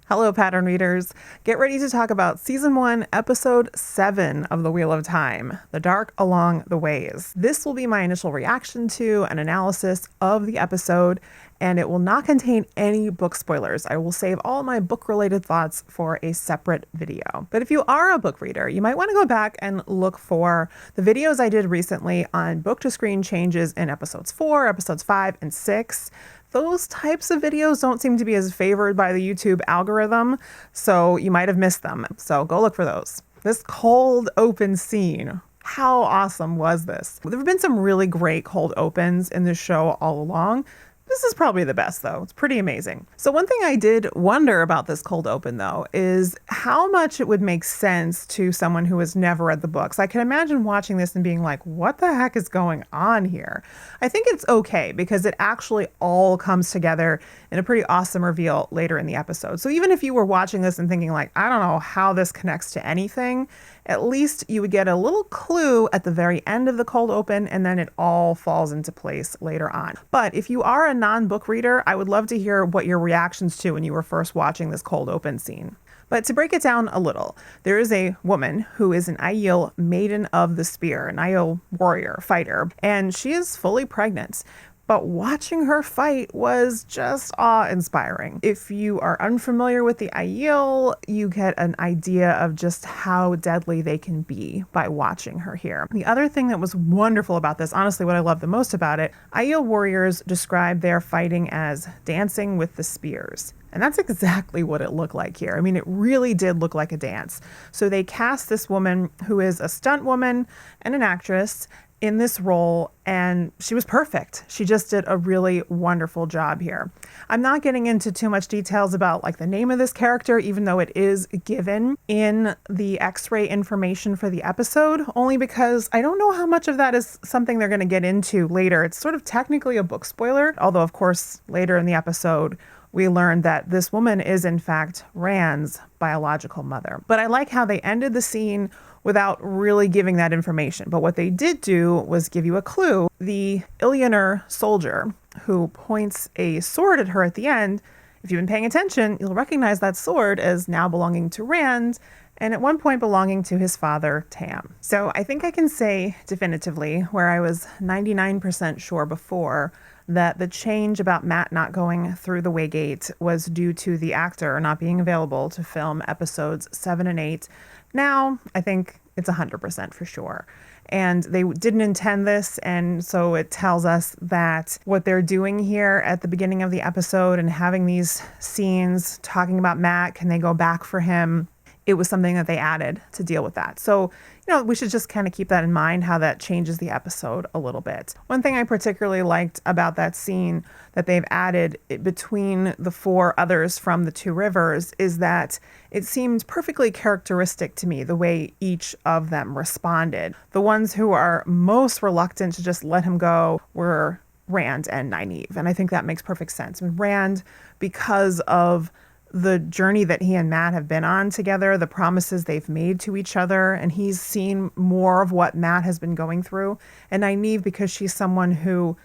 Hello, pattern readers. Get ready to talk about Season 1, Episode 7 of The Wheel of Time, The Dark Along the Ways. This will be my initial reaction to an analysis of the episode, and it will not contain any book spoilers. I will save all my book-related thoughts for a separate video. But if you are a book reader, you might want to go back and look for the videos I did recently on book-to-screen changes in Episodes 4, Episodes 5, and 6. Those types of videos don't seem to be as favored by the YouTube algorithm, so you might have missed them. So go look for those. This cold open scene, how awesome was this? There have been some really great cold opens in this show all along. This is probably the best, though. It's pretty amazing. So one thing I did wonder about this cold open, though, is how much it would make sense to someone who has never read the books. I can imagine watching this and being like, what the heck is going on here? I think it's okay because it actually all comes together in a pretty awesome reveal later in the episode. So even if you were watching this and thinking like, I don't know how this connects to anything, at least you would get a little clue at the very end of the cold open, and then it all falls into place later on. But if you are a non-book reader, I would love to hear what your reactions to when you were first watching this cold open scene. But to break it down a little, there is a woman who is an Aiel maiden of the spear, an Aiel warrior, fighter, and she is fully pregnant. But watching her fight was just awe-inspiring. If you are unfamiliar with the Aiel, you get an idea of just how deadly they can be by watching her here. The other thing that was wonderful about this, honestly what I love the most about it, Aiel warriors describe their fighting as dancing with the spears. And that's exactly what it looked like here. I mean, it really did look like a dance. So they cast this woman who is a stunt woman and an actress in this role, and she was perfect. She just did a really wonderful job here. I'm not getting into too much details about like the name of this character, even though it is given in the X-ray information for the episode, only because I don't know how much of that is something they're going to get into later. It's sort of technically a book spoiler, although of course later in the episode we learned that this woman is in fact Rand's biological mother. But I like how they ended the scene without really giving that information. But what they did do was give you a clue. The Illianer soldier who points a sword at her at the end, if you've been paying attention, you'll recognize that sword as now belonging to Rand, and at one point belonging to his father, Tam. So I think I can say definitively, where I was 99% sure before, that the change about Matt not going through the Waygate was due to the actor not being available to film episodes 7 and 8. Now, I think it's 100% for sure. And they didn't intend this, and so it tells us that what they're doing here at the beginning of the episode and having these scenes talking about Matt, can they go back for him? It was something that they added to deal with that. So, we should just kind of keep that in mind, how that changes the episode a little bit. One thing I particularly liked about that scene that they've added between the four others from the two rivers is that it seemed perfectly characteristic to me, the way each of them responded. The ones who are most reluctant to just let him go were Rand and Nynaeve. And I think that makes perfect sense. I mean, Rand, because of the journey that he and Matt have been on together, the promises they've made to each other, and he's seen more of what Matt has been going through. And Nynaeve, because she's someone who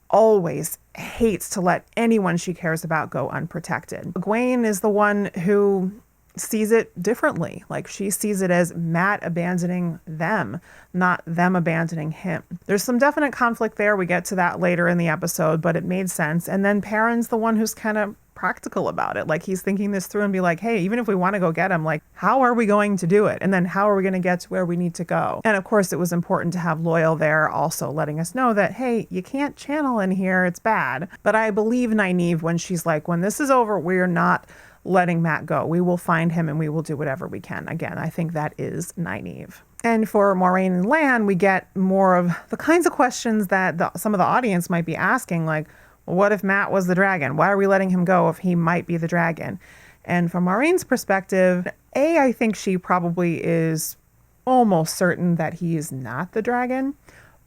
always hates to let anyone she cares about go unprotected. Egwene is the one who sees it differently. Like, she sees it as Matt abandoning them, not them abandoning him. There's some definite conflict there. We get to that later in the episode, but it made sense. And then Perrin's the one who's kind of practical about it. Like, he's thinking this through and be like, hey, even if we want to go get him, like, how are we going to do it? And then how are we going to get to where we need to go? And of course, it was important to have Loyal there also letting us know that, hey, you can't channel in here. It's bad. But I believe Nynaeve when she's like, when this is over, we're not letting Matt go. We will find him and we will do whatever we can. Again, I think that is Nynaeve. And for Moiraine and Lan, we get more of the kinds of questions that some of the audience might be asking, like, well, what if Matt was the dragon? Why are we letting him go if he might be the dragon? And from Moiraine's perspective, I think she probably is almost certain that he is not the dragon,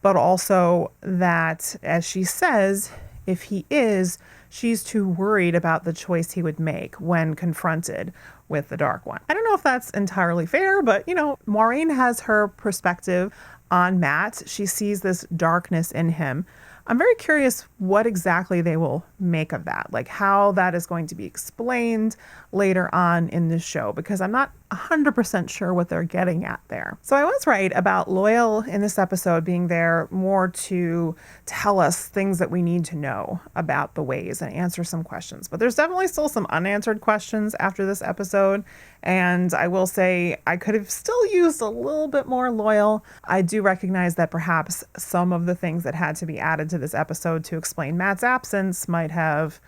but also that, as she says, if he is, she's too worried about the choice he would make when confronted with the Dark One. I don't know if that's entirely fair, but, Moiraine has her perspective on Matt. She sees this darkness in him. I'm very curious what exactly they will make of that, like how that is going to be explained later on in this show, because I'm not 100% sure what they're getting at there. So I was right about Loial in this episode being there more to tell us things that we need to know about the ways and answer some questions. But there's definitely still some unanswered questions after this episode. And I will say I could have still used a little bit more Loial. I do recognize that perhaps some of the things that had to be added to this episode to explain Matt's absence might have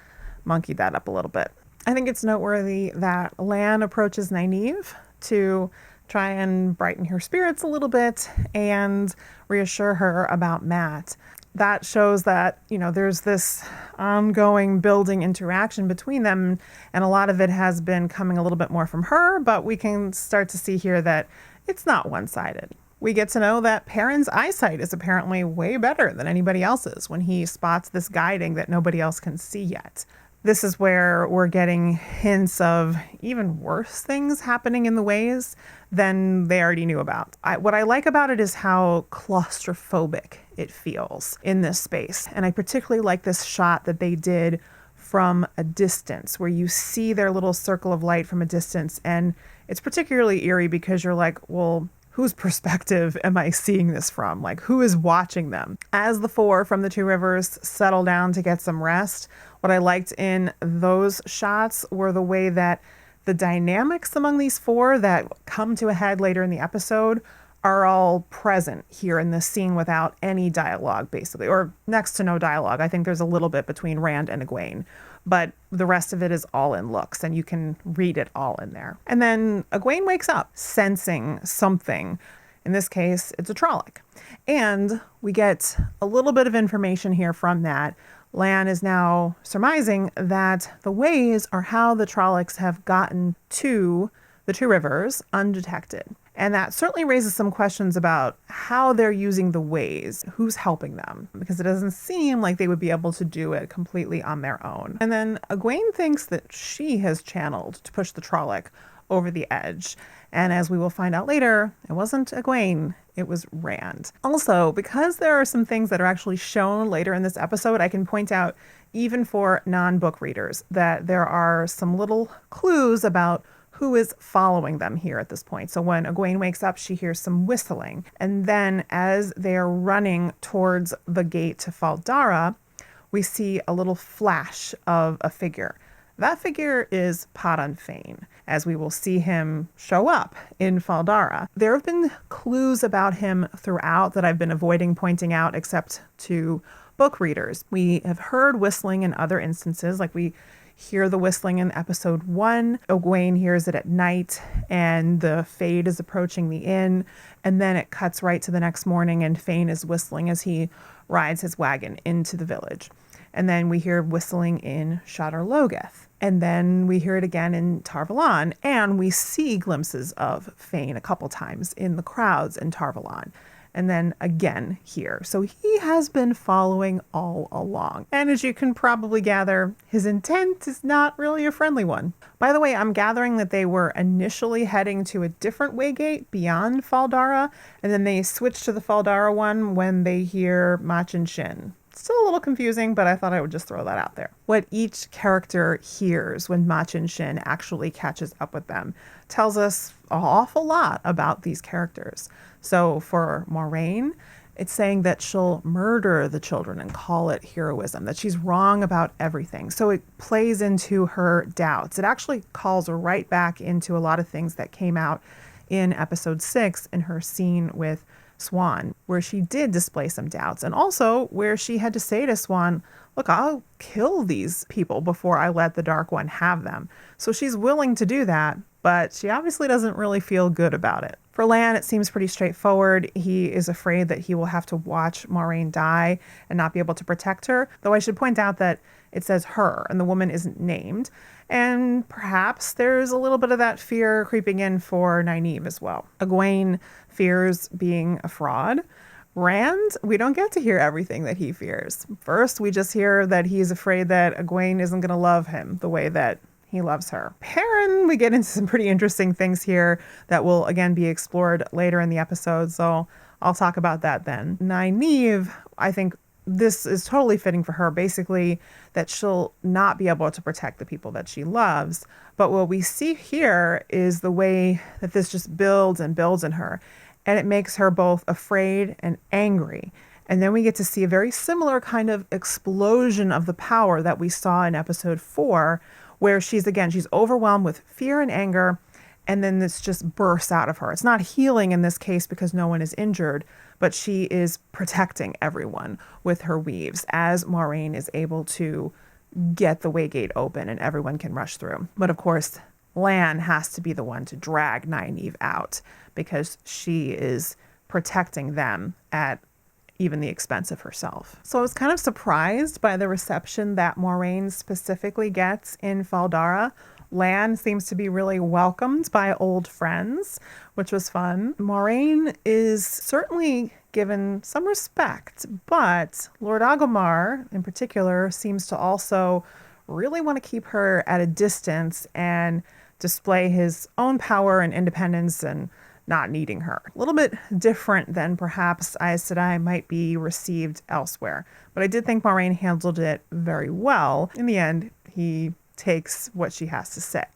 monkeyed that up a little bit. I think it's noteworthy that Lan approaches Nynaeve to try and brighten her spirits a little bit and reassure her about Matt. That shows that, there's this ongoing building interaction between them, and a lot of it has been coming a little bit more from her, but we can start to see here that it's not one-sided. We get to know that Perrin's eyesight is apparently way better than anybody else's when he spots this guiding that nobody else can see yet. This is where we're getting hints of even worse things happening in the ways than they already knew about. What I like about it is how claustrophobic it feels in this space. And I particularly like this shot that they did from a distance, where you see their little circle of light from a distance. And it's particularly eerie because you're like, well, whose perspective am I seeing this from? Like, who is watching them? As the four from the Two Rivers settle down to get some rest, what I liked in those shots were the way that the dynamics among these four that come to a head later in the episode are all present here in this scene without any dialogue, basically, or next to no dialogue. I think there's a little bit between Rand and Egwene, but the rest of it is all in looks, and you can read it all in there. And then Egwene wakes up, sensing something. In this case, it's a Trolloc. And we get a little bit of information here from that. Lan is now surmising that the ways are how the Trollocs have gotten to the Two Rivers undetected. And that certainly raises some questions about how they're using the ways, who's helping them, because it doesn't seem like they would be able to do it completely on their own. And then Egwene thinks that she has channeled to push the Trolloc over the edge. And as we will find out later, it wasn't Egwene, it was Rand. Also, because there are some things that are actually shown later in this episode, I can point out, even for non-book readers, that there are some little clues about who is following them here at this point. So when Egwene wakes up, she hears some whistling. And then as they are running towards the gate to Fal Dara, we see a little flash of a figure. That figure is Padan Fain, as we will see him show up in Fal Dara. There have been clues about him throughout that I've been avoiding pointing out, except to book readers. We have heard whistling in other instances, like we hear the whistling in episode 1. Egwene hears it at night, and the Fade is approaching the inn, and then it cuts right to the next morning, and Fain is whistling as he rides his wagon into the village. And then we hear whistling in Shadar Logoth. And then we hear it again in Tar Valon, and we see glimpses of Fain a couple times in the crowds in Tar Valon. And then again here. So he has been following all along. And as you can probably gather, his intent is not really a friendly one. By the way, I'm gathering that they were initially heading to a different waygate beyond Fal Dara, and then they switched to the Fal Dara one when they hear Machin Shin. Still a little confusing, but I thought I would just throw that out there. What each character hears when Machin Shin actually catches up with them tells us an awful lot about these characters. So for Moiraine, it's saying that she'll murder the children and call it heroism, that she's wrong about everything. So it plays into her doubts. It actually calls right back into a lot of things that came out in episode 6 in her scene with Swan, where she did display some doubts, and also where she had to say to Swan, look, I'll kill these people before I let the Dark One have them. So she's willing to do that, but she obviously doesn't really feel good about it. For Lan, it seems pretty straightforward. He is afraid that he will have to watch Moiraine die and not be able to protect her, though I should point out that it says her and the woman isn't named. And perhaps there's a little bit of that fear creeping in for Nynaeve as well. Egwene fears being a fraud. Rand, we don't get to hear everything that he fears. First, we just hear that he's afraid that Egwene isn't going to love him the way that he loves her. Perrin, we get into some pretty interesting things here that will again be explored later in the episode, so I'll talk about that then. Nynaeve, I think, this is totally fitting for her, basically, that she'll not be able to protect the people that she loves. But what we see here is the way that this just builds and builds in her. And it makes her both afraid and angry. And then we get to see a very similar kind of explosion of the power that we saw in episode 4, where she's overwhelmed with fear and anger. And then this just bursts out of her. It's not healing in this case because no one is injured, but she is protecting everyone with her weaves as Moiraine is able to get the waygate open and everyone can rush through. But of course, Lan has to be the one to drag Nynaeve out because she is protecting them at even the expense of herself. So I was kind of surprised by the reception that Moiraine specifically gets in Fal Dara. Lan seems to be really welcomed by old friends, which was fun. Moiraine is certainly given some respect, but Lord Agomar in particular seems to also really want to keep her at a distance and display his own power and independence and not needing her. A little bit different than perhaps Aes Sedai might be received elsewhere. But I did think Moiraine handled it very well. In the end, he takes what she has to say,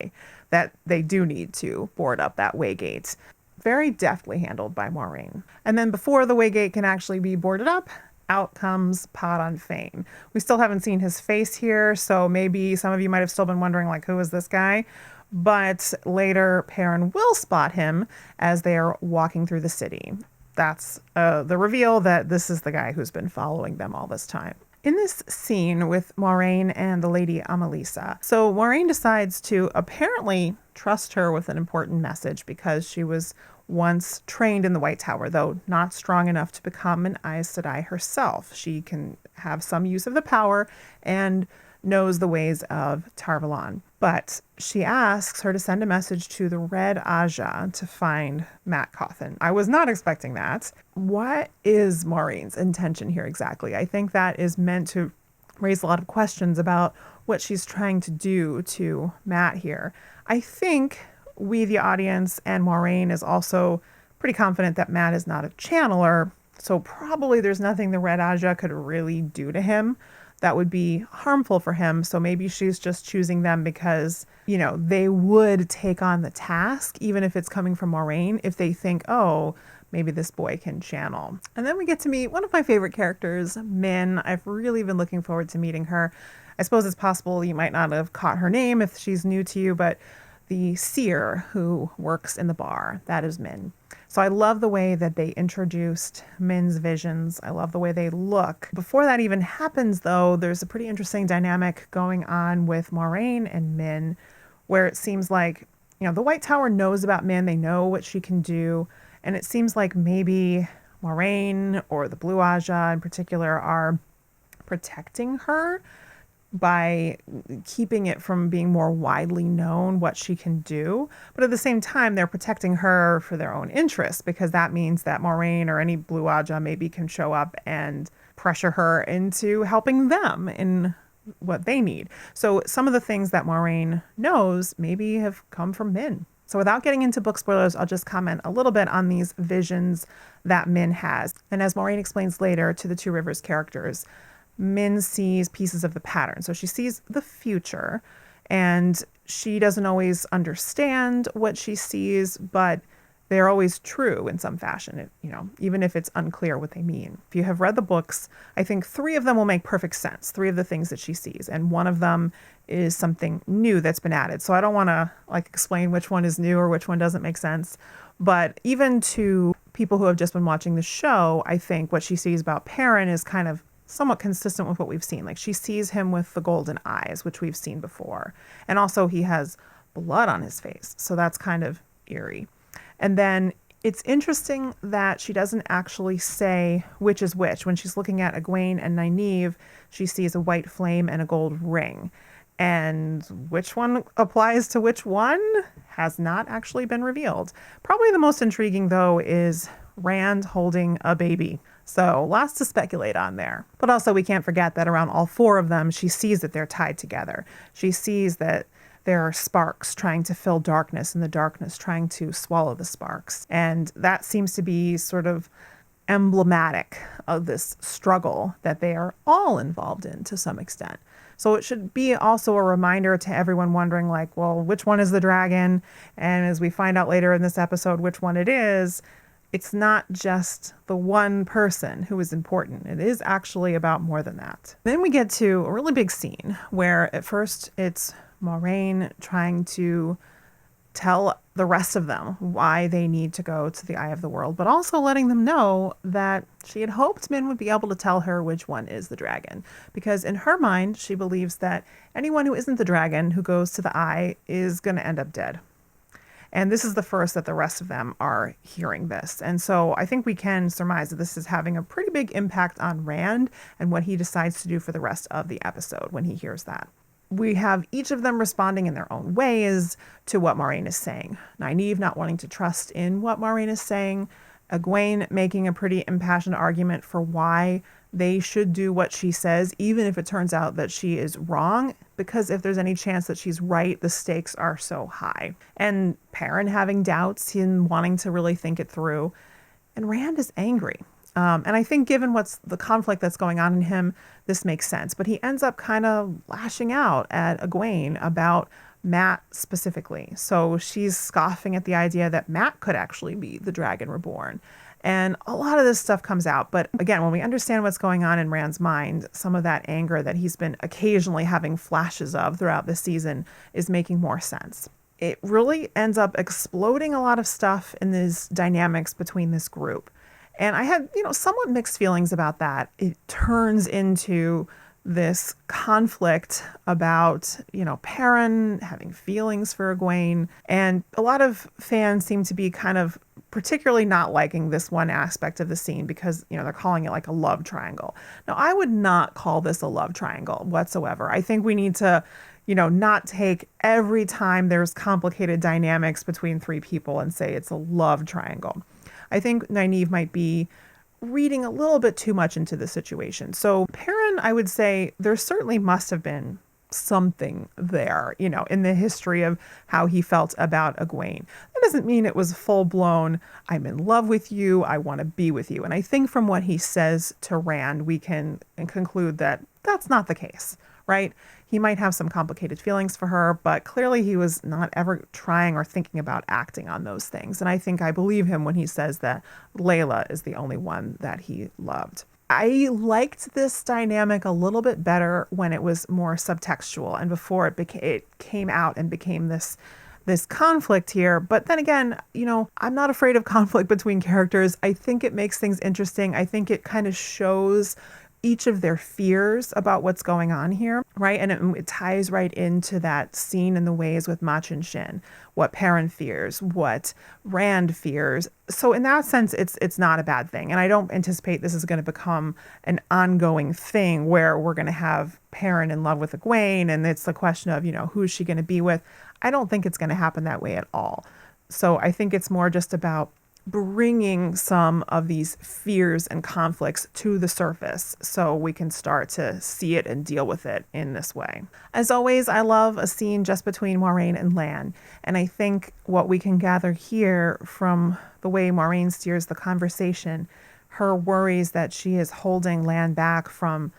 that they do need to board up that waygate. Very deftly handled by Moiraine. And then before the waygate can actually be boarded up, out comes Padan Fain. We still haven't seen his face here, so maybe some of you might have still been wondering, like, who is this guy? But later, Perrin will spot him as they are walking through the city. That's the reveal that this is the guy who's been following them all this time. In this scene with Moiraine and the Lady Amalisa, so Moiraine decides to apparently trust her with an important message because she was once trained in the White Tower, though not strong enough to become an Aes Sedai herself. She can have some use of the power and knows the ways of Tar Valon. But she asks her to send a message to the Red Aja to find Mat Cauthon. I was not expecting that. What is Moiraine's intention here exactly? I think that is meant to raise a lot of questions about what she's trying to do to Mat here. I think we, the audience, and Moiraine is also pretty confident that Mat is not a channeler, so probably there's nothing the Red Aja could really do to him that would be harmful for him. So maybe she's just choosing them because, you know, they would take on the task, even if it's coming from Moiraine, if they think, oh, maybe this boy can channel. And then we get to meet one of my favorite characters, Min. I've really been looking forward to meeting her. I suppose it's possible you might not have caught her name if she's new to you, but the seer who works in the bar, that is Min. So I love the way that they introduced Min's visions. I love the way they look. Before that even happens, though, there's a pretty interesting dynamic going on with Moiraine and Min, where it seems like, you know, the White Tower knows about Min. They know what she can do. And it seems like maybe Moiraine or the Blue Aja in particular are protecting her by keeping it from being more widely known what she can do. But at the same time, they're protecting her for their own interests, because that means that Moiraine or any Blue Aja maybe can show up and pressure her into helping them in what they need. So some of the things that Moiraine knows maybe have come from Min. So without getting into book spoilers, I'll just comment a little bit on these visions that Min has. And as Moiraine explains later to the Two Rivers characters, Min sees pieces of the pattern. So she sees the future, and she doesn't always understand what she sees, but they're always true in some fashion, even if it's unclear what they mean. If you have read the books, I think 3 of them will make perfect sense, 3 of the things that she sees, and one of them is something new that's been added. So I don't want to explain which one is new or which one doesn't make sense, but even to people who have just been watching the show, I think what she sees about Perrin is kind of somewhat consistent with what we've seen. Like, she sees him with the golden eyes, which we've seen before. And also he has blood on his face. So that's kind of eerie. And then it's interesting that she doesn't actually say which is which. When she's looking at Egwene and Nynaeve, she sees a white flame and a gold ring. And which one applies to which one has not actually been revealed. Probably the most intriguing, though, is Rand holding a baby. So lots to speculate on there. But also we can't forget that around all 4 of them, she sees that they're tied together. She sees that there are sparks trying to fill darkness and the darkness trying to swallow the sparks. And that seems to be sort of emblematic of this struggle that they are all involved in to some extent. So it should be also a reminder to everyone wondering, like, well, which one is the dragon? And as we find out later in this episode which one it is, it's not just the one person who is important. It is actually about more than that. Then we get to a really big scene where at first it's Moiraine trying to tell the rest of them why they need to go to the Eye of the World, but also letting them know that she had hoped Min would be able to tell her which one is the dragon. Because in her mind, she believes that anyone who isn't the dragon who goes to the Eye is going to end up dead. And this is the first that the rest of them are hearing this. And so I think we can surmise that this is having a pretty big impact on Rand and what he decides to do for the rest of the episode when he hears that. We have each of them responding in their own ways to what Moiraine is saying. Nynaeve not wanting to trust in what Moiraine is saying. Egwene making a pretty impassioned argument for why they should do what she says, even if it turns out that she is wrong, because if there's any chance that she's right, the stakes are so high. And Perrin having doubts, him wanting to really think it through. And Rand is angry. And I think given what's the conflict that's going on in him, this makes sense. But he ends up kind of lashing out at Egwene about Mat specifically. So she's scoffing at the idea that Mat could actually be the dragon reborn. And a lot of this stuff comes out. But again, when we understand what's going on in Rand's mind, some of that anger that he's been occasionally having flashes of throughout this season is making more sense. It really ends up exploding a lot of stuff in these dynamics between this group. And I had, somewhat mixed feelings about that. It turns into this conflict about, Perrin having feelings for Egwene. And a lot of fans seem to be kind of particularly not liking this one aspect of the scene because, they're calling it like a love triangle. Now, I would not call this a love triangle whatsoever. I think we need to, not take every time there's complicated dynamics between three people and say it's a love triangle. I think Nynaeve might be reading a little bit too much into the situation. So Perrin, I would say there certainly must have been something there, in the history of how he felt about Egwene. That doesn't mean it was full blown, I'm in love with you, I want to be with you. And I think from what he says to Rand, we can conclude that that's not the case, right? He might have some complicated feelings for her, but clearly he was not ever trying or thinking about acting on those things. And I think I believe him when he says that Layla is the only one that he loved. I liked this dynamic a little bit better when it was more subtextual and before it came out and became this conflict here. But then again, I'm not afraid of conflict between characters. I think it makes things interesting. I think it kind of shows each of their fears about what's going on here, right? And it ties right into that scene in the ways with Mach and Shin, what Perrin fears, what Rand fears. So in that sense, it's not a bad thing. And I don't anticipate this is going to become an ongoing thing where we're going to have Perrin in love with Egwene and it's the question of, who's she going to be with? I don't think it's going to happen that way at all. So I think it's more just about bringing some of these fears and conflicts to the surface so we can start to see it and deal with it in this way. As always, I love a scene just between Moiraine and Lan. And I think what we can gather here from the way Moiraine steers the conversation, her worries that she is holding Lan back from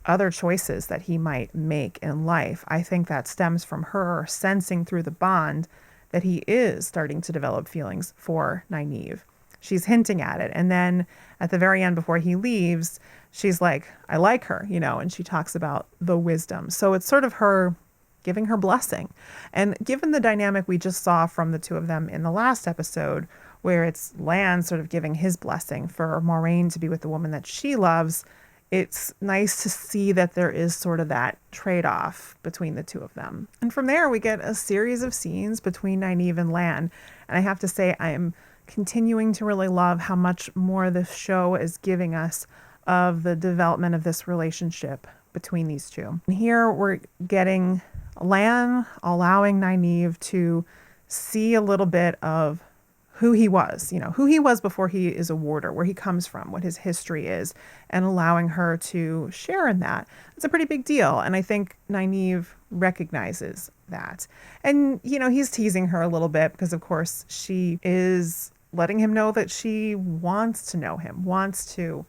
other choices that he might make in life, I think that stems from her sensing through the bond that he is starting to develop feelings for Nynaeve. She's hinting at it. And then at the very end, before he leaves, she's like, I like her, and she talks about the wisdom. So it's sort of her giving her blessing. And given the dynamic we just saw from the two of them in the last episode, where it's Lan sort of giving his blessing for Moiraine to be with the woman that she loves, it's nice to see that there is sort of that trade-off between the two of them. And from there, we get a series of scenes between Nynaeve and Lan. And I have to say, I am continuing to really love how much more this show is giving us of the development of this relationship between these two. And here we're getting Lan allowing Nynaeve to see a little bit of who he was, who he was before he is a warder, where he comes from, what his history is, and allowing her to share in that. It's a pretty big deal. And I think Nynaeve recognizes that. And, he's teasing her a little bit because, of course, she is letting him know that she wants to know him, wants to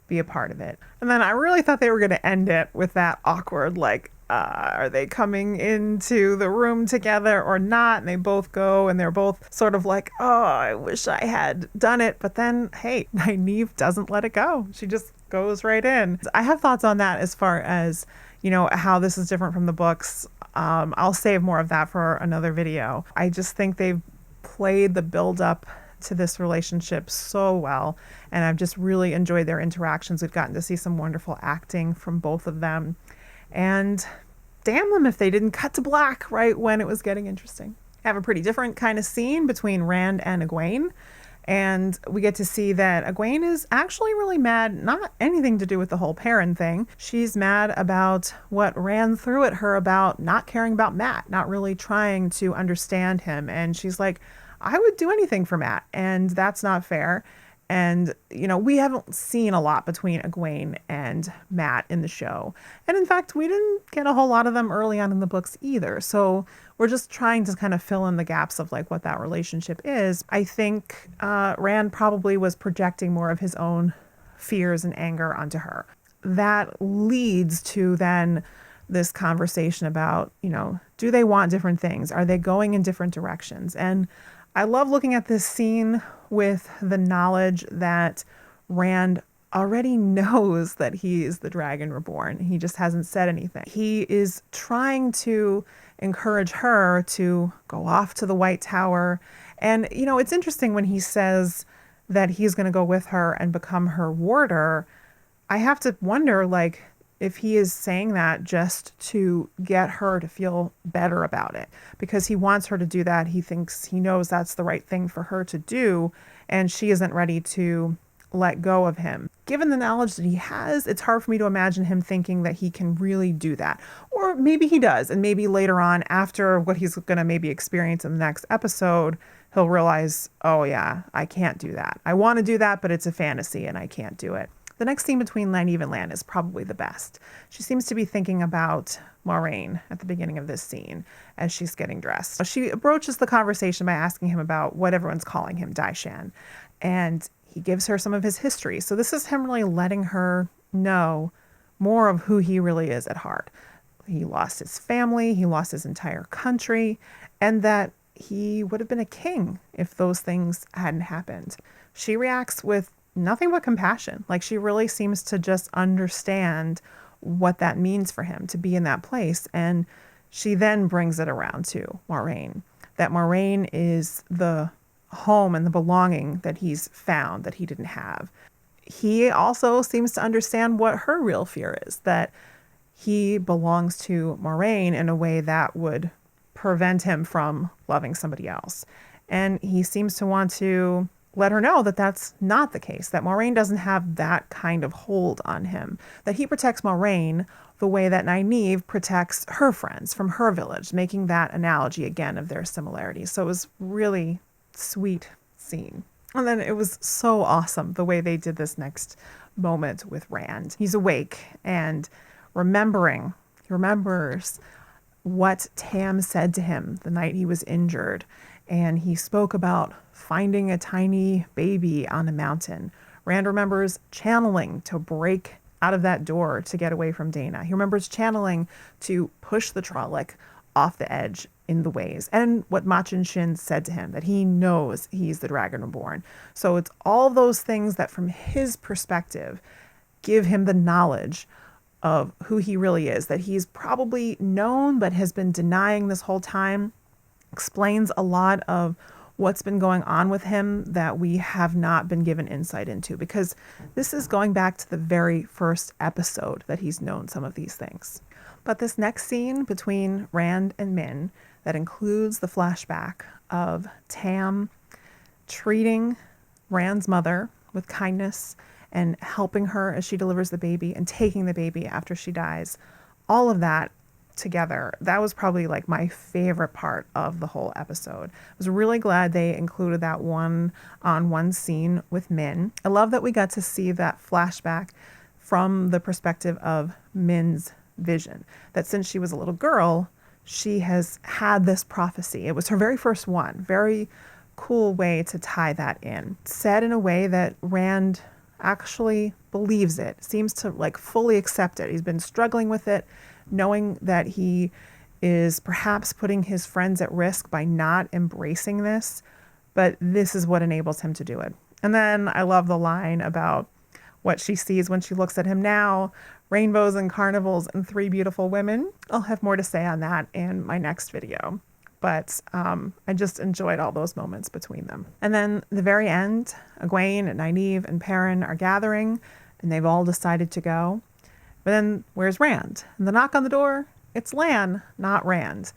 be a part of it. And then I really thought they were going to end it with that awkward, like, are they coming into the room together or not? And they both go and they're both sort of like, oh, I wish I had done it. But then, hey, Nynaeve doesn't let it go. She just goes right in. I have thoughts on that as far as, you know, how this is different from the books. I'll save more of that for another video. I just think they've played the build up to this relationship so well, and I've just really enjoyed their interactions. We've gotten to see some wonderful acting from both of them, and damn them if they didn't cut to black right when it was getting interesting. I have a pretty different kind of scene between Rand and Egwene, and we get to see that Egwene is actually really mad, not anything to do with the whole Perrin thing. She's mad about what ran through at her about not caring about Mat, not really trying to understand him, and she's like, I would do anything for Mat, and that's not fair. And, you know, we haven't seen a lot between Egwene and Mat in the show. And in fact, we didn't get a whole lot of them early on in the books either. So we're just trying to kind of fill in the gaps of like what that relationship is. I think Rand probably was projecting more of his own fears and anger onto her. That leads to then this conversation about, you know, do they want different things? Are they going in different directions? And I love looking at this scene with the knowledge that Rand already knows that he is the Dragon Reborn. He just hasn't said anything. He is trying to encourage her to go off to the White Tower. And, you know, it's interesting when he says that he's going to go with her and become her warder. I have to wonder, like, if he is saying that just to get her to feel better about it, because he wants her to do that. He knows that's the right thing for her to do, and she isn't ready to let go of him. Given the knowledge that he has, it's hard for me to imagine him thinking that he can really do that. Or maybe he does, and maybe later on, after what he's going to maybe experience in the next episode, he'll realize, oh yeah, I can't do that. I want to do that, but it's a fantasy and I can't do it. The next scene between Nynaeve and Lan is probably the best. She seems to be thinking about Moiraine at the beginning of this scene as she's getting dressed. She broaches the conversation by asking him about what everyone's calling him, Daishan, and he gives her some of his history. So this is him really letting her know more of who he really is at heart. He lost his family, he lost his entire country, and that he would have been a king if those things hadn't happened. She reacts with nothing but compassion. Like, she really seems to just understand what that means for him to be in that place. And she then brings it around to Moiraine, that Moiraine is the home and the belonging that he's found that he didn't have. He also seems to understand what her real fear is, that he belongs to Moiraine in a way that would prevent him from loving somebody else. And he seems to want to let her know that that's not the case, that Moiraine doesn't have that kind of hold on him, that he protects Moiraine the way that Nynaeve protects her friends from her village, making that analogy again of their similarities. So it was really sweet scene. And then it was so awesome the way they did this next moment with Rand. He's awake and he remembers what Tam said to him the night he was injured. And he spoke about finding a tiny baby on a mountain. Rand remembers channeling to break out of that door to get away from Dana. He remembers channeling to push the Trolloc off the edge in the ways. And what Machin Shin said to him, that he knows he's the Dragon Reborn. So it's all those things that from his perspective give him the knowledge of who he really is, that he's probably known but has been denying this whole time. Explains a lot of what's been going on with him that we have not been given insight into, because this is going back to the very first episode that he's known some of these things. But this next scene between Rand and Min that includes the flashback of Tam treating Rand's mother with kindness and helping her as she delivers the baby and taking the baby after she dies, all of that together, that was probably like my favorite part of the whole episode. I was really glad they included that one-on-one scene with Min. I love that we got to see that flashback from the perspective of Min's vision, that since she was a little girl, she has had this prophecy. It was her very first one, very cool way to tie that in. Said in a way that Rand actually believes it, seems to like fully accept it. He's been struggling with it, knowing that he is perhaps putting his friends at risk by not embracing this, but this is what enables him to do it. And then I love the line about what she sees when she looks at him now: rainbows and carnivals and 3 beautiful women. I'll have more to say on that in my next video. But I just enjoyed all those moments between them. And then the very end, Egwene and Nynaeve and Perrin are gathering, and they've all decided to go. But then where's Rand? And the knock on the door, it's Lan, not Rand.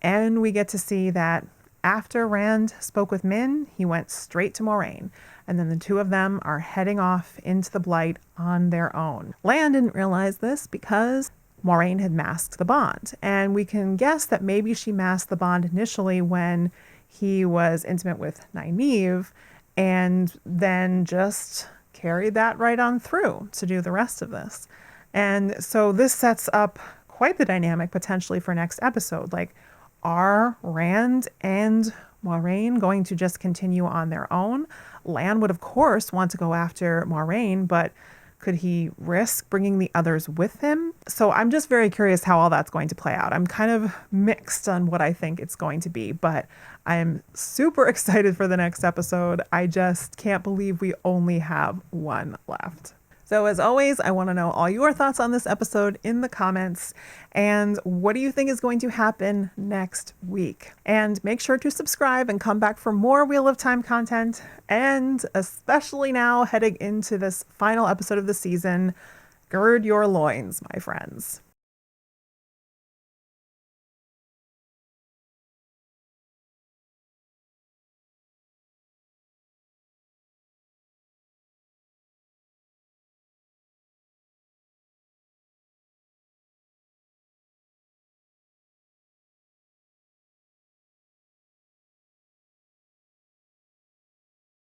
And we get to see that after Rand spoke with Min, he went straight to Moiraine. And then the 2 of them are heading off into the Blight on their own. Lan didn't realize this because Moiraine had masked the bond. And we can guess that maybe she masked the bond initially when he was intimate with Nynaeve, and then just carried that right on through to do the rest of this. And so this sets up quite the dynamic potentially for next episode. Like, are Rand and Moiraine going to just continue on their own? Lan would, of course, want to go after Moiraine, but could he risk bringing the others with him? So I'm just very curious how all that's going to play out. I'm kind of mixed on what I think it's going to be, but I'm super excited for the next episode. I just can't believe we only have one left. So as always, I want to know all your thoughts on this episode in the comments, and what do you think is going to happen next week? And make sure to subscribe and come back for more Wheel of Time content, and especially now heading into this final episode of the season, gird your loins, my friends.